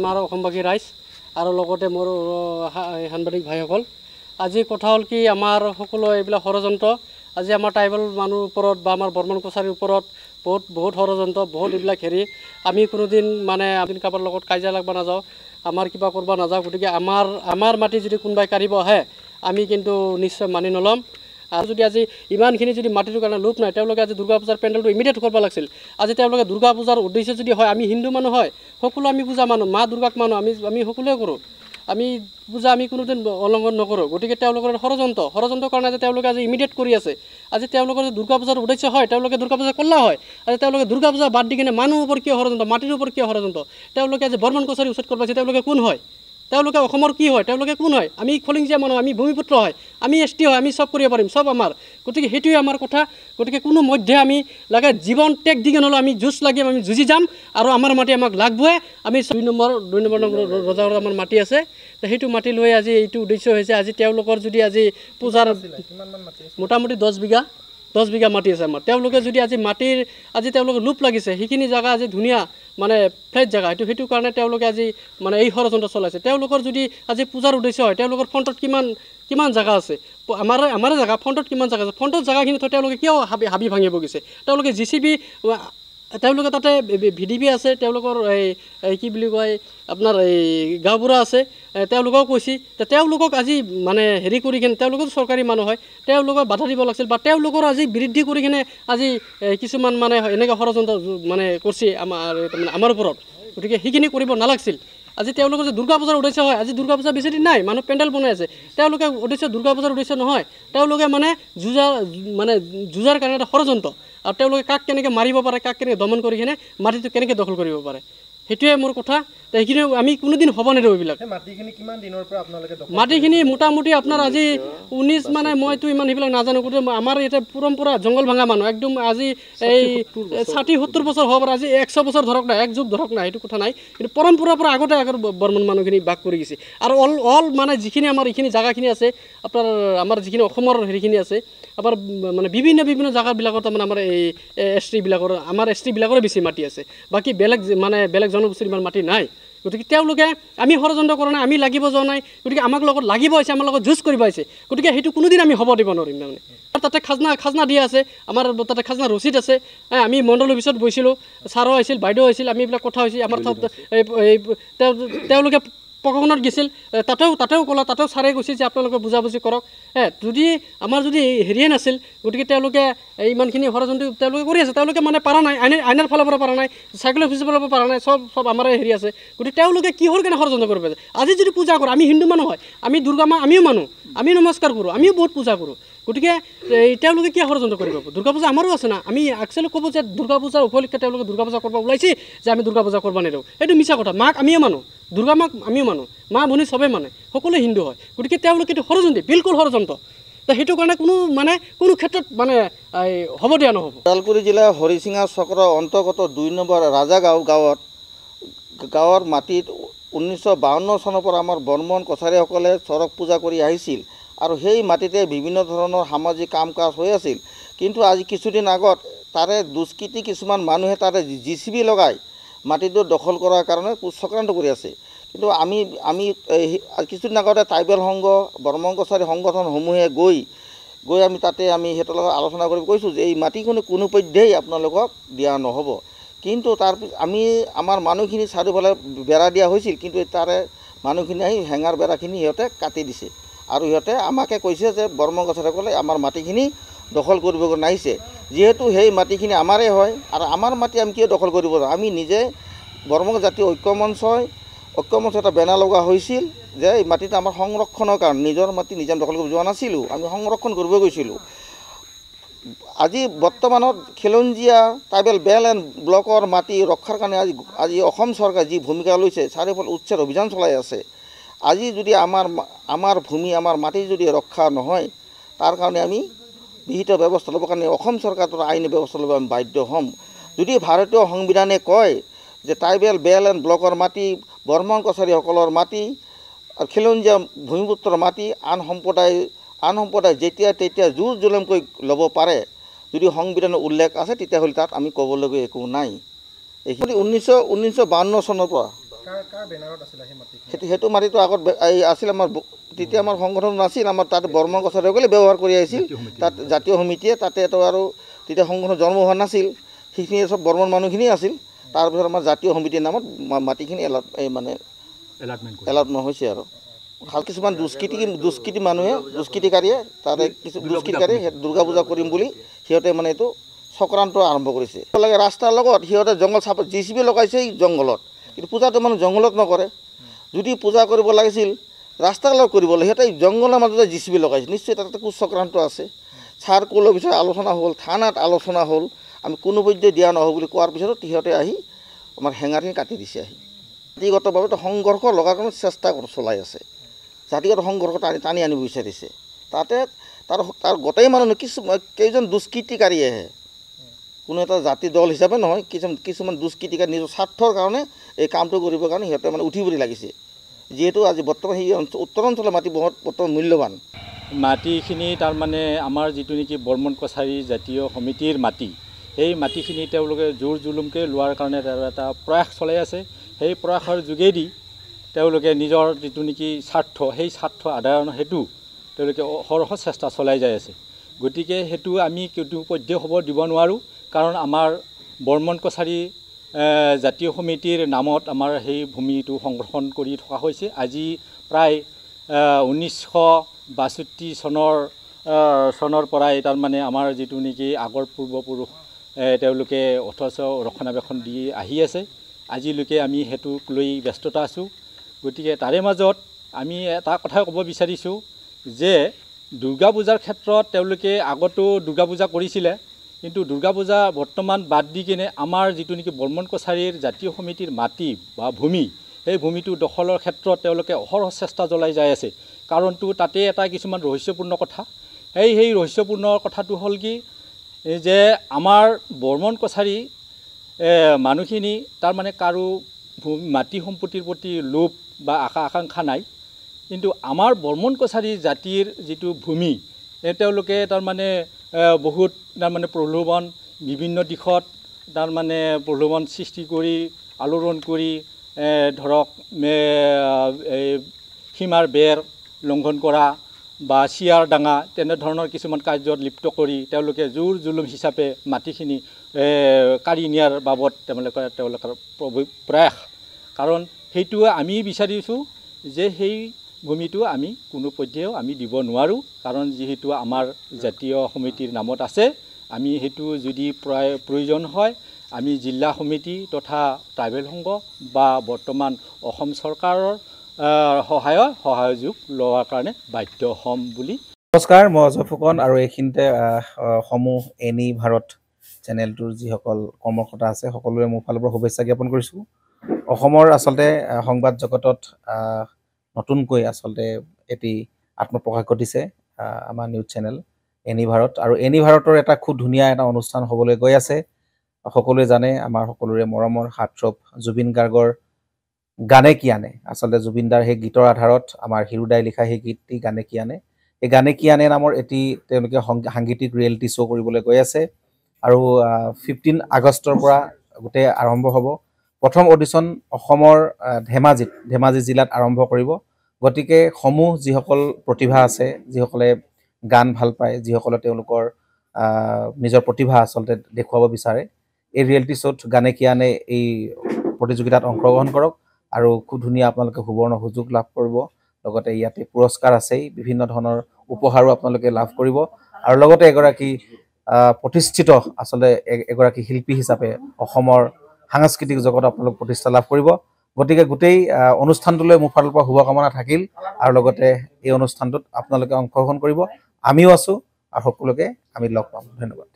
আমাৰ অসমবাসী ৰাইজ আৰু লগতে মোৰ সাংবাদিক ভাইসকল আজি কথা হ'ল কি আমাৰ সকলো এইবিলাক ষড়যন্ত্ৰ আজি আমাৰ ট্ৰাইবেল মানুহৰ ওপৰত বা আমাৰ বৰ্মন কছাৰীৰ ওপৰত বহুত ষড়যন্ত্ৰ বহুত এইবিলাক হেৰি আমি কোনোদিন মানে আমি কাৰোবাৰ লগত কাজিয়া লাগবা নাযাওঁ আমাৰ কিবা কৰিব নাযাওঁ গতিকে আমাৰ মাটি যদি কোনোবাই কাঢ়িব আহে আমি কিন্তু নিশ্চয় মানি নল'ম আৰু যদি আজি ইমানখিনি যদি মাটিটোৰ কাৰণে লোভ নাই তেওঁলোকে আজি দুৰ্গা পূজাৰ পেণ্ডেলটো ইমিডিয়েট কৰিব লাগিছিল আজি তেওঁলোকে দুৰ্গা পূজাৰ উদ্দেশ্য যদি হয় আমি হিন্দু মানুহ হয় সকলো আমি পূজা মানো মা দুৰ্গাক মানো আমি সকলোৱে কৰোঁ আমি পূজা আমি কোনোদিন উলংঘন নকৰোঁ গতিকে তেওঁলোকৰ ষড়যন্ত্ৰৰ কাৰণে আজি তেওঁলোকে আজি ইমিডিয়েট কৰি আছে আজি তেওঁলোকৰ যদি দুৰ্গা পূজাৰ উদ্দেশ্য হয় তেওঁলোকে দুৰ্গা পূজা কল্লা হয় আজি তেওঁলোকে দুৰ্গা পূজা বাদ দি কিনে মানুহৰ ওপৰত কিয় ষড়যন্ত্ৰ মাটিৰ ওপৰত কিয় ষড়যন্ত্ৰ তেওঁলোকে আজি বৰ্মন কছাৰী উচ্ছেদ কৰিব পাৰিছে তেওঁলোকে কোন হয় তেওঁলোকে অসমৰ কি হয় তেওঁলোকে কোন হয় আমি খলিঞ্জিয়া মানুহ আমি ভূমিপুত্ৰ হয় আমি এছ টি হয় আমি চব কৰিব পাৰিম চব আমাৰ গতিকে সেইটোৱে আমাৰ কথা গতিকে কোনো মধ্যে আমি লাগে জীৱন টেক দি কিনে হ'লেও আমি যুঁজ লাগিম আমি যুঁজি যাম আৰু আমাৰ মাটি আমাক লাগবই আমি 2 নম্বৰ ৰজাগড়ত আমাৰ মাটি আছে সেইটো মাটি লৈ আজি এইটো উদ্দেশ্য হৈছে আজি তেওঁলোকৰ যদি আজি পূজাৰ মোটামুটি 10 বিঘা মাটি আছে আমাৰ তেওঁলোকে যদি আজি মাটিৰ আজি তেওঁলোকৰ লোপ লাগিছে সেইখিনি জায়গা আজি ধুনীয়া মানে ফ্লেট জায়গা সেইটো কাৰণে তেওঁলোকে আজি মানে এই ষড়যন্ত্ৰ চলাইছে তেওঁলোকৰ যদি আজি পূজাৰ উদ্দেশ্য হয় তেওঁলোকৰ ফ্ৰণ্টত কিমান জায়গা আছে আমাৰ জায়গা ফ্ৰণ্টত কিমান জায়গা আছে ফ্ৰণ্টত জায়গাখিনি তেওঁলোকে কিয় হাবি ভাঙিব গৈছে তেওঁলোকে JCB তেওঁলোকে তাতে VDB আছে তেওঁলোকৰ এই কি বুলি কয় আপোনাৰ এই গাঁওবুঢ়া আছে তেওঁলোকক কৈছি তেওঁলোকক আজি মানে হেৰি কৰি কিনে তেওঁলোকৰ চৰকাৰী মানুহ হয় তেওঁলোকক বাধা দিব লাগিছিল বা তেওঁলোকৰ আজি বৃদ্ধি কৰি কিনে আজি কিছুমান মানে এনেকৈ ষড়যন্ত্ৰ মানে কৰিছে আমাৰ ওপৰত গতিকে সেইখিনি কৰিব নালাগিছিল আজি তেওঁলোকৰ যে দুৰ্গা পূজাৰ উদ্দেশ্য হয় আজি দুৰ্গা পূজা বেছি দিন নাই মানুহ পেণ্ডেল বনাই আছে তেওঁলোকে উদ্দেশ্য দুৰ্গা পূজাৰ উদ্দেশ্য নহয় তেওঁলোকে মানে যুঁজাৰ কাৰণে এটা ষড়যন্ত্ৰ আৰু তেওঁলোকে কাক কেনেকৈ মাৰিব পাৰে কাক কেনেকৈ দমন কৰি কিনে মাটিটো কেনেকৈ দখল কৰিব পাৰে সেইটোৱে মোৰ কথা সেইখিনি আমি কোনোদিন হ'ব নিদিওঁ এইবিলাক মাটিখিনি মোটামুটি আপোনাৰ আজি 19 মানে মইতো ইমান সেইবিলাক নাজানো গতিকে আমাৰ ইয়াতে পৰম্পৰা জংঘল ভাঙা মানুহ একদম আজি এই 60-70 বছৰ হ'ব পাৰে আজি 100 বছৰ ধৰক নাই 1 যুগ ধৰক নাই সেইটো কথা নাই কিন্তু পৰম্পৰাৰ পৰা আগতে বৰ্মন মানুহখিনি বাস কৰি গৈছে আৰু অল মানে যিখিনি আমাৰ এইখিনি জাগাখিনি আছে আপোনাৰ আমাৰ যিখিনি অসমৰ হেৰিখিনি আছে আমাৰ মানে বিভিন্ন জাগাবিলাকত তাৰমানে আমাৰ এই ST বিলাকৰ বেছি মাটি আছে বাকী বেলেগ জনগোষ্ঠীৰ ইমান মাটি নাই গতিকে তেওঁলোকে আমি ষড়যন্ত্ৰ কৰা নাই আমি লাগিব যোৱা নাই গতিকে আমাক লগত লাগিব আহিছে আমাৰ লগত যুঁজ কৰিব আহিছে গতিকে সেইটো কোনোদিন আমি হ'ব দিব নোৱাৰিম তাৰমানে তাতে খাজনা দিয়া আছে আমাৰ তাতে খাজনা ৰচিদ আছে আমি মণ্ডল অফিচত গৈছিলোঁ ছাৰো আহিছিল বাইদেউ আহিছিল আমি এইবিলাক কথা হৈছিল আমাৰ তেওঁলোকে প্ৰশাসনত গৈছিল তাতেও ক'লা তাতেও ছাৰে কৈছিল যে আপোনালোকে বুজাবুজি কৰক যদি আমাৰ যদি হেৰিয়ে নাছিল গতিকে তেওঁলোকে ইমানখিনি ষড়যন্ত্ৰ তেওঁলোকে কৰি আছে তেওঁলোকে মানে পৰা নাই আইনৰ ফালৰ পৰা পৰা নাই চাইকেল অফিচৰ ফালৰ পৰা পৰা নাই চব আমাৰ হেৰি আছে গতিকে তেওঁলোকে কিহৰ কাৰণে ষড়যন্ত্ৰ কৰিব আছে আজি যদি পূজা কৰোঁ আমি হিন্দু মানুহ হয় আমি দুৰ্গা মা আমিও মানো আমি নমস্কাৰ কৰোঁ আমিও বহুত পূজা কৰোঁ গতিকে তেওঁলোকে কিয় ষড়যন্ত্ৰ কৰিব দুৰ্গা পূজা আমাৰো আছে না আমি একচুৱেলি ক'ব যে দুৰ্গা পূজাৰ উপলক্ষে তেওঁলোকে দুৰ্গা পূজা কৰিব ওলাইছে যে আমি দুৰ্গা পূজা কৰিব নিদিওঁ এইটো মিছা কথা মাক আমিও মানো দুৰ্গা মাক আমিও মানো মা ভনী চবেই মানে সকলোৱে হিন্দু হয় গতিকে তেওঁলোকে এইটো ষড়যন্ত্ৰ বিলকুল ষড়যন্ত্ৰ সেইটো কাৰণে কোনো ক্ষেত্ৰত মানে হ'ব দিয়া নহ'ব ওদালগুৰি জিলাৰ হৰিচিঙা চক্ৰৰ অন্তৰ্গত 2 নম্বৰ ৰাজাগাঁও গাঁৱৰ মাটিত 1952 চনৰ পৰা আমাৰ বৰ্মন কছাৰীসকলে চৰক পূজা কৰি আহিছিল আৰু সেই মাটিতে বিভিন্ন ধৰণৰ সামাজিক কাম কাজ হৈ আছিল কিন্তু আজি কিছুদিন আগত তাৰে দুষ্কৃতি কিছুমান মানুহে তাৰে JCB লগাই মাটিটো দখল কৰাৰ কাৰণে চক্ৰান্ত কৰি আছে কিন্তু আমি কিছুদিন আগতে ট্ৰাইবেল সংঘ বৰ্মন কছাৰী সংগঠনসমূহে গৈ আমি তাতে আমি সিহঁতৰ লগত আলোচনা কৰি কৈছোঁ যে এই মাটিখিনি কোনোপধ্যেই আপোনালোকক দিয়া নহ'ব কিন্তু আমাৰ মানুহখিনি চাৰিওফালে বেৰা দিয়া হৈছিল কিন্তু তাৰে মানুহখিনি আহি হেঙাৰ বেৰাখিনি সিহঁতে কাটি দিছে আৰু সিহঁতে আমাকে কৈছে যে বৰ্মন কছাৰীসকলে আমাৰ মাটিখিনি দখল কৰিব নাহিছে যিহেতু সেই মাটিখিনি আমাৰে হয় আৰু আমাৰ মাটি আমি কিয় দখল কৰিব যাওঁ আমি নিজে বৰ্মন জাতীয় ঐক্যমঞ্চ এটা বেনাৰ লগা হৈছিল যে এই মাটিটো আমাৰ সংৰক্ষণৰ কাৰণে নিজৰ মাটি নিজে দখল কৰিব যোৱা নাছিলোঁ আমি সংৰক্ষণ কৰিব গৈছিলোঁ আজি বৰ্তমানত খিলঞ্জীয়া ট্ৰাইবেল বেল এণ্ড ব্লকৰ মাটি ৰক্ষাৰ কাৰণে আজি অসম চৰকাৰে যি ভূমিকা লৈছে চাৰিওফালে উচ্ছেদ অভিযান চলাই আছে আজি যদি আমাৰ ভূমি আমাৰ মাটি যদি ৰক্ষা নহয় তাৰ কাৰণে আমি বিহিত ব্যৱস্থা ল'বৰ কাৰণে অসম চৰকাৰৰ আইনী ব্যৱস্থা ল'ব আমি বাধ্য হ'ম যদি ভাৰতীয় সংবিধানে কয় যে ট্ৰাইবেল বেল এণ্ড ব্লকৰ মাটি বৰ্মন কছাৰীসকলৰ মাটি আৰু খিলঞ্জীয়া ভূমিপুত্ৰৰ মাটি আন সম্প্ৰদায় যেতিয়া জোৰ জুলুমকৈ ল'ব পাৰে যদি সংবিধানৰ উল্লেখ আছে তেতিয়াহ'লে তাত আমি ক'বলগীয়া একো নাই এইখিনি 1952 চনৰ পৰা সেইটো মাটিটো আগত এই আছিল আমাৰ তেতিয়া আমাৰ সংগঠন নাছিল আমাৰ তাত বৰ্মন কছাৰীসকলে ব্যৱহাৰ কৰি আহিছিল তাত জাতীয় সমিতিয়ে তাতে তো আৰু তেতিয়া সংগঠন জন্ম হোৱা নাছিল সেইখিনি চব বৰ্মন মানুহখিনি আছিল তাৰপিছত আমাৰ জাতীয় সমিতিৰ নামত মাটিখিনি এলাটমেণ্ট হৈছে আৰু ভাল কিছুমান দুষ্কৃতি মানুহে দুষ্কৃতিকাৰীয়ে তাতে কিছু দুষ্কৃতিকাৰী দুৰ্গা পূজা কৰিম বুলি সিহঁতে মানে এইটো চক্ৰান্ত আৰম্ভ কৰিছে ৰাস্তাৰ লগত সিহঁতে জংঘল চাপ JCB লগাইছে জংঘলত কিন্তু পূজাটো মানুহ জংঘলত নকৰে যদি পূজা কৰিব লাগিছিল ৰাস্তাৰ লগত কৰিব লাগে সিহঁতে জংঘলৰ মাজতে JCB লগাইছে নিশ্চয় তাতে কুচক্ৰান্ত আছে চাৰ্কলৰ বিষয়ে আলোচনা হ'ল থানাত আলোচনা হ'ল আমি কোনো পৰ্যায়ে দিয়া নহ'ব বুলি কোৱাৰ পিছতো সিহঁতে আহি আমাৰ হেঙাৰখিনি কাটি দিছে আহি জাতিগতভাৱে সংঘৰ্ষ লগাৰ কাৰণে চেষ্টা চলাই আছে জাতিগত সংঘৰ্ষ টানি আনিব বিচাৰিছে তাতে তাৰ গোটেই মানুহ কেইজন দুষ্কৃতিকাৰীয়েহে কোনো এটা জাতি দল হিচাপে নহয় কিছুমান দুষ্কৃতিকাৰী নিজৰ স্বাৰ্থৰ কাৰণে এই কামটো কৰিবৰ কাৰণে সিহঁতে মানে উঠি পৰি লাগিছে যিহেতু আজি বৰ্তমান সেই উত্তৰ অঞ্চলৰ মাটি বহুত বৰ্তমান মূল্যৱান মাটিখিনি তাৰমানে আমাৰ যিটো নেকি বৰ্মন কছাৰী জাতীয় সমিতিৰ মাটি সেই মাটিখিনি তেওঁলোকে জোৰ জুলুমকৈ লোৱাৰ কাৰণে এটা প্ৰয়াস চলাই আছে সেই প্ৰয়াসৰ যোগেদি তেওঁলোকে নিজৰ যিটো নেকি স্বাৰ্থ সেই স্বাৰ্থ আদায়ৰ হেতু তেওঁলোকে অহৰহ চেষ্টা চলাই যাই আছে গতিকে সেইটো আমি কোনো পধ্যে হ'ব দিব নোৱাৰোঁ কাৰণ আমাৰ বৰ্মন কছাৰী জাতীয় সমিতিৰ নামত আমাৰ সেই ভূমিটো সংৰক্ষণ কৰি থকা হৈছে আজি প্ৰায় 1962 চনৰ পৰাই তাৰমানে আমাৰ যিটো নেকি আগৰ পূৰ্বপুৰুষ তেওঁলোকে অথচ ৰক্ষণাবেক্ষণ দি আহি আছে আজিলৈকে আমি সেইটোক লৈ ব্যস্ততা আছোঁ গতিকে তাৰে মাজত আমি এটা কথা ক'ব বিচাৰিছোঁ যে দুৰ্গা পূজাৰ ক্ষেত্ৰত তেওঁলোকে আগতো দুৰ্গা পূজা কৰিছিলে কিন্তু দুৰ্গা পূজা বৰ্তমান বাদ দি কিনে আমাৰ যিটো নেকি বৰ্মন কছাৰীৰ জাতীয় সমিতিৰ মাটি বা ভূমি সেই ভূমিটো দখলৰ ক্ষেত্ৰত তেওঁলোকে অহৰহ চেষ্টা চলাই যাই আছে কাৰণটো তাতে এটা কিছুমান ৰহস্যপূৰ্ণ কথা সেই ৰহস্যপূৰ্ণ কথাটো হ'ল কি যে আমাৰ বৰ্মন কছাৰী মানুহখিনি তাৰমানে কাৰো মাটি সম্পত্তিৰ প্ৰতি লোভ বা আকাংক্ষা নাই কিন্তু আমাৰ বৰ্মন কছাৰী জাতিৰ যিটো ভূমি তেওঁলোকে তাৰমানে বহুত তাৰমানে প্ৰলোভন বিভিন্ন দিশত তাৰমানে প্ৰলোভন সৃষ্টি কৰি আলোড়ন কৰি ধৰক সীমাৰ বেৰ লংঘন কৰা বা চিয়াৰ ডাঙা তেনেধৰণৰ কিছুমান কাৰ্যত লিপ্ত কৰি তেওঁলোকে জোৰ জুলুম হিচাপে মাটিখিনি কাঢ়ি নিয়াৰ বাবদ তেওঁলোকৰ প্ৰয়াস কাৰণ সেইটোৱে আমি বিচাৰিছোঁ যে সেই ভূমিটো আমি কোনো পধ্যেও আমি দিব নোৱাৰোঁ কাৰণ যিহেতু আমাৰ জাতীয় সমিতিৰ নামত আছে আমি সেইটো যদি প্ৰয়োজন হয় আমি জিলা সমিতি তথা ট্ৰাইবেল সংঘ বা বৰ্তমান অসম চৰকাৰৰ সহযোগ লোৱাৰ কাৰণে বাধ্য হ'ম বুলি নমস্কাৰ মই অজয় ফুকন আৰু এইখিনিতে সমূহ এনি ভাৰত চেনেলটোৰ যিসকল কৰ্মকৰ্তা আছে সকলোৰে মোৰ ফালৰ পৰা শুভেচ্ছা জ্ঞাপন কৰিছোঁ অসমৰ আচলতে সংবাদ জগতত নতুনকৈ আচলতে এটি আত্মপ্ৰকাশ ঘটিছে আমাৰ নিউজ চেনেল এনি ভাৰত আৰু এনি ভাৰতৰ এটা খুব ধুনীয়া এটা অনুষ্ঠান হ'বলৈ গৈ আছে সকলোৱে জানে আমাৰ সকলোৰে মৰমৰ হাৰ্টথ্ৰব জুবিন গাৰ্গৰ গানে কি আনে আচলতে জুবিনদাৰ সেই গীতৰ আধাৰত আমাৰ হিৰুদাই লিখা সেই গীতটি গানে কি আনে এই গানে কি আনে নামৰ এটি তেওঁলোকে সাংগীতিক ৰিয়েলিটি শ্ব' কৰিবলৈ গৈ আছে আৰু 15 আগষ্টৰ পৰা গোটেই আৰম্ভ হ'ব প্ৰথম অডিশ্যন অসমৰ ধেমাজি জিলাত আৰম্ভ কৰিব গতিকে সমূহ যিসকল প্ৰতিভা আছে যিসকলে গান ভাল পায় যিসকলে তেওঁলোকৰ নিজৰ প্ৰতিভা আচলতে দেখুৱাব বিচাৰে এই ৰিয়েলিটি শ্ব'ত গানে কি আনে এই প্ৰতিযোগিতাত অংশগ্ৰহণ কৰক আৰু খুব ধুনীয়া আপোনালোকে সুবৰ্ণ সুযোগ লাভ কৰিব লগতে ইয়াতে পুৰস্কাৰ আছেই বিভিন্ন ধৰণৰ উপহাৰো আপোনালোকে লাভ কৰিব আৰু লগতে এগৰাকী প্ৰতিষ্ঠিত আচলতে এগৰাকী শিল্পী হিচাপে অসমৰ সাংস্কৃতিক জগত আপোনালোক প্ৰতিষ্ঠা লাভ কৰিব গতিকে গোটেই অনুষ্ঠানটোলৈ মোৰ ফালৰ পৰা শুভকামনা থাকিল আৰু লগতে এই অনুষ্ঠানটোত আপোনালোকে অংশগ্ৰহণ কৰিব আমিও আছোঁ আৰু সকলোকে আমি লগ পাম ধন্যবাদ